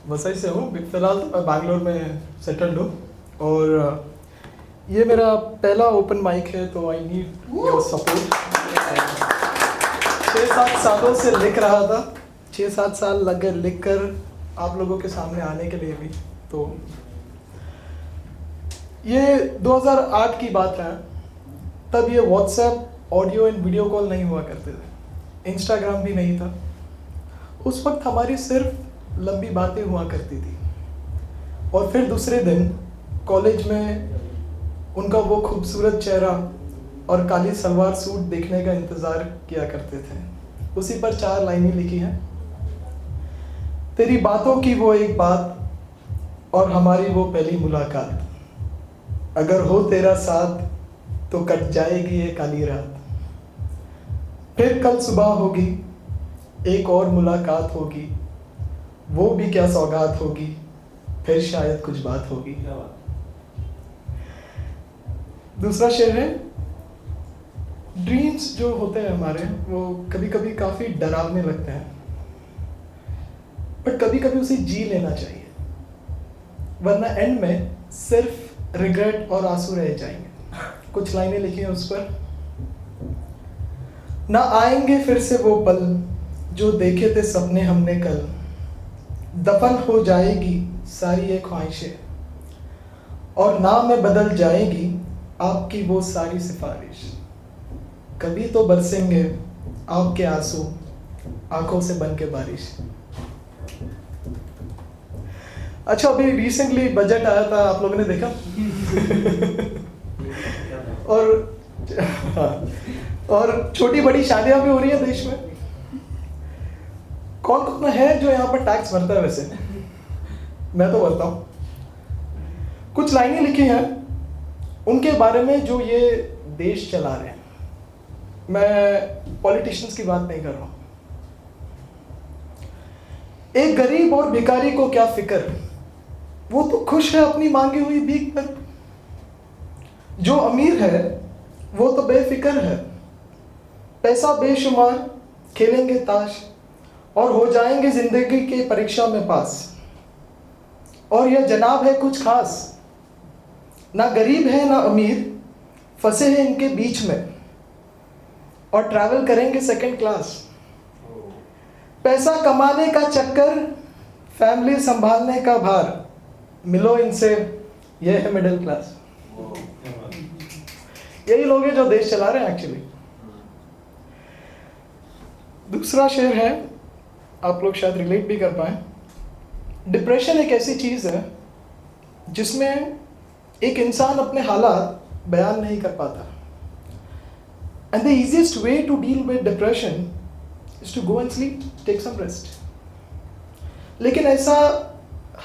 वसई से हूँ। फिलहाल तो मैं बैंगलोर में सेटल्ड हूँ और ये मेरा पहला ओपन माइक है, तो आई नीड योर सपोर्ट। 6-7 सालों से लिख रहा था, 6-7 साल लग गए लिख कर आप लोगों के सामने आने के लिए भी। तो ये 2008 की बात है, तब ये WhatsApp audio and video call नहीं हुआ करते थे, इंस्टाग्राम भी नहीं था। उस वक्त हमारी सिर्फ लंबी बातें हुआ करती थी और फिर दूसरे दिन कॉलेज में उनका वो खूबसूरत चेहरा और काली सलवार सूट देखने का इंतज़ार किया करते थे। उसी पर 4 लाइनें लिखी हैं। तेरी बातों की वो एक बात और हमारी वो पहली मुलाकात, अगर हो तेरा साथ तो कट जाएगी ये काली रात। फिर कल सुबह होगी, एक और मुलाकात होगी, वो भी क्या सौगात होगी, फिर शायद कुछ बात होगी। दूसरा शेर है, ड्रीम्स जो होते हैं हमारे, वो कभी कभी काफ़ी डरावने लगते हैं, बट कभी कभी उसे जी लेना चाहिए, वरना एंड में सिर्फ रिग्रेट और आंसू रह जाएंगे। कुछ लाइनें लिखी हैं उस पर। ना आएंगे फिर से वो पल जो देखे थे सपने हमने कल, दफन हो जाएगी सारी ये ख्वाहिशें और नाम में बदल जाएगी आपकी वो सारी सिफारिश। कभी तो बरसेंगे आपके आंसू आंखों से बन के बारिश। अच्छा, अभी रिसेंटली बजट आया था, आप लोगों ने देखा? और छोटी बड़ी शादियां भी हो रही है देश में। कौन कौन है जो यहाँ पर टैक्स भरता है? वैसे मैं तो भरता हूँ। कुछ लाइनें लिखी हैं उनके बारे में जो ये देश चला रहे हैं। मैं पॉलिटिशियंस की बात नहीं कर रहा हूँ। एक गरीब और भिखारी को क्या फिक्र, वो तो खुश है अपनी मांगी हुई भीख पर। जो अमीर है वो तो बेफिक्र है, पैसा बेशुमार, खेलेंगे ताश और हो जाएंगे जिंदगी के परीक्षा में पास। और यह जनाब है कुछ खास, ना गरीब है ना अमीर, फंसे हैं इनके बीच में और ट्रैवल करेंगे सेकंड क्लास। पैसा कमाने का चक्कर, फैमिली संभालने का भार, मिलो इनसे, यह है मिडिल क्लास। यही लोग हैं जो देश चला रहे हैं एक्चुअली। दूसरा शेर है, आप लोग शायद रिलेट भी कर पाए। डिप्रेशन एक ऐसी चीज है जिसमें एक इंसान अपने हालात बयान नहीं कर पाता, and the easiest way to deal with depression is to go and sleep, take some rest. लेकिन ऐसा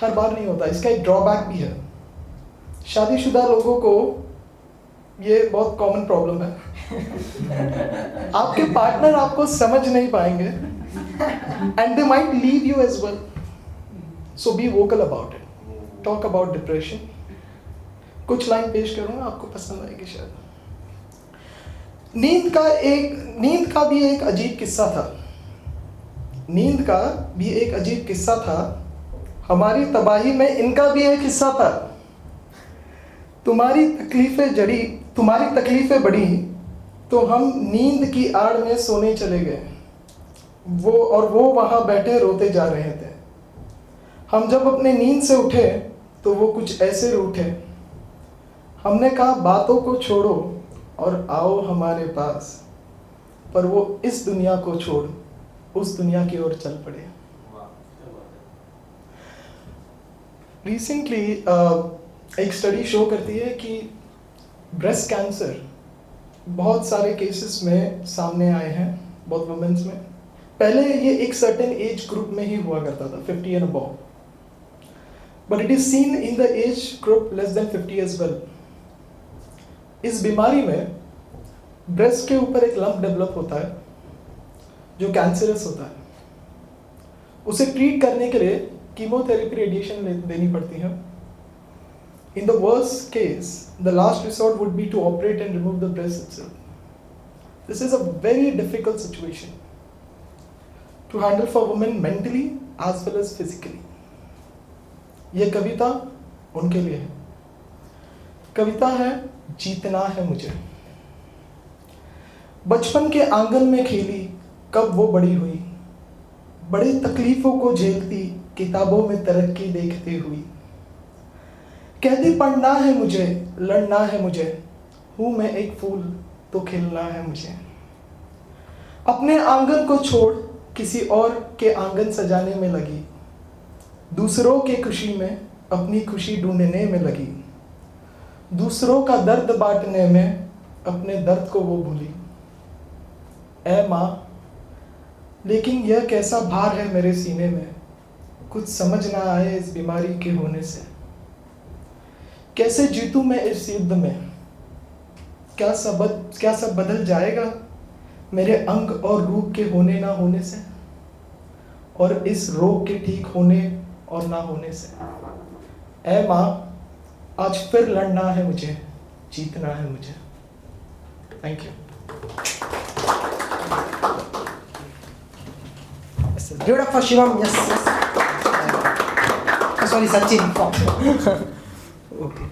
हर बार नहीं होता, इसका एक ड्रॉबैक भी है। शादीशुदा लोगों को ये बहुत कॉमन प्रॉब्लम है। आपके पार्टनर आपको समझ नहीं पाएंगे and they might leave you as well. So be vocal about it, talk about depression. कुछ लाइन पेश करूंगा, आपको पसंद आएगी शायद। नींद का भी एक अजीब किस्सा था, नींद का भी एक अजीब किस्सा था, हमारी तबाही में इनका भी एक हिस्सा था। तुम्हारी तकलीफें बढ़ी तो हम नींद की आड़ में सोने चले गए, वो वहां बैठे रोते जा रहे थे। हम जब अपने नींद से उठे तो वो कुछ ऐसे रूठे। हमने कहा बातों को छोड़ो और आओ हमारे पास, पर वो इस दुनिया को छोड़ उस दुनिया की ओर चल पड़े। रिसेंटली एक स्टडी शो करती है कि ब्रेस्ट कैंसर बहुत सारे केसेस में सामने आए हैं, बहुत वुमेन्स में। पहले ये एक सर्टेन एज ग्रुप में ही हुआ करता था, 50 and above, but it is seen in the age group less than 50 age well. इस बीमारी में ब्रेस्ट के ऊपर एक लंप डेवलप होता है जो कैंसरस होता है। उसे ट्रीट करने के लिए कीमोथेरेपी, रेडिएशन देनी पड़ती है। In the worst case, the last resort would be to operate and remove the breast itself. This is a very difficult situation to handle for women mentally as well as physically. ये कविता उनके लिए है। कविता है जीतना है मुझे। बचपन के आंगन में खेली कब वो बड़ी हुई, बड़ी तकलीफ़ों को झेलती किताबों में तरक्की देखते हुई। कहती पढ़ना है मुझे, लड़ना है मुझे, हूँ मैं एक फूल तो खिलना है मुझे। अपने आंगन को छोड़ किसी और के आंगन सजाने में लगी, दूसरों के खुशी में अपनी खुशी ढूंढने में लगी। दूसरों का दर्द बांटने में अपने दर्द को वो भूली। ऐ माँ, लेकिन यह कैसा भार है मेरे सीने में, कुछ समझ ना आए इस बीमारी के होने से। कैसे जीतूं मैं इस युद्ध में, क्या सब बदल जाएगा मेरे अंग और रूह के होने ना होने से, और इस रोग के ठीक होने और ना होने से। ऐ माँ, आज फिर लड़ना है मुझे, जीतना है मुझे। Thank you. Give it up for Shivam. Yes. Sorry, Sachin. Okay.